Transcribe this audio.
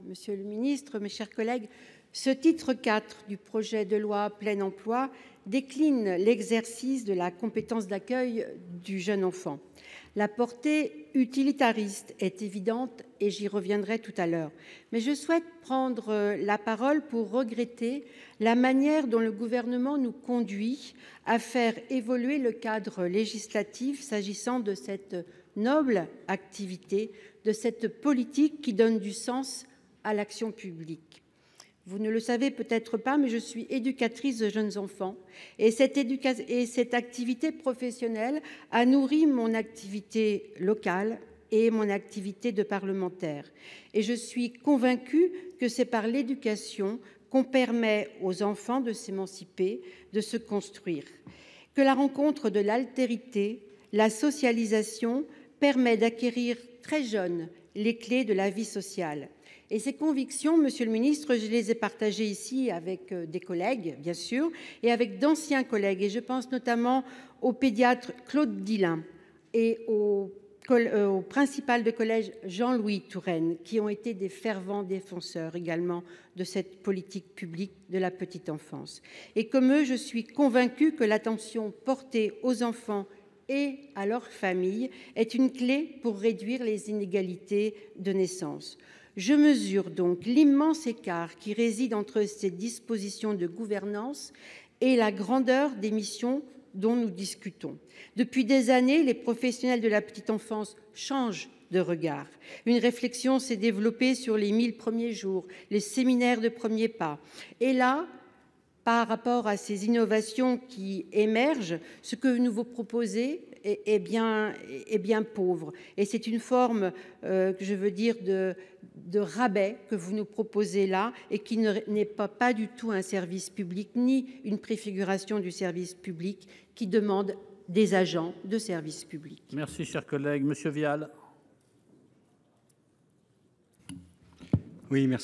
Monsieur le ministre, mes chers collègues, ce titre IV du projet de loi Plein emploi décline l'exercice de la compétence d'accueil du jeune enfant. La portée utilitariste est évidente et j'y reviendrai tout à l'heure. Mais je souhaite prendre la parole pour regretter la manière dont le Gouvernement nous conduit à faire évoluer le cadre législatif s'agissant de cette noble activité, de cette politique qui donne du sens à l'action publique. Vous ne le savez peut-être pas, mais je suis éducatrice de jeunes enfants et cette activité professionnelle a nourri mon activité locale et mon activité de parlementaire. Et je suis convaincue que c'est par l'éducation qu'on permet aux enfants de s'émanciper, de se construire, que la rencontre de l'altérité, la socialisation permet d'acquérir très jeune les clés de la vie sociale. Et ces convictions, monsieur le ministre, je les ai partagées ici avec des collègues, bien sûr, et avec d'anciens collègues. Et je pense notamment au pédiatre Claude Dillin et au principal de collège Jean-Louis Touraine, qui ont été des fervents défenseurs également de cette politique publique de la petite enfance. Et comme eux, je suis convaincue que l'attention portée aux enfants et à leurs familles est une clé pour réduire les inégalités de naissance. Je mesure donc l'immense écart qui réside entre ces dispositions de gouvernance et la grandeur des missions dont nous discutons. Depuis des années, les professionnels de la petite enfance changent de regard. Une réflexion s'est développée sur les 1000 premiers jours, les séminaires de premiers pas. Et là, par rapport à ces innovations qui émergent, ce que vous nous proposez est bien pauvre. Et c'est une forme, de rabais que vous nous proposez là et qui n'est pas du tout un service public ni une préfiguration du service public qui demande des agents de service public. Merci, cher collègue. Monsieur Vial. Oui, merci.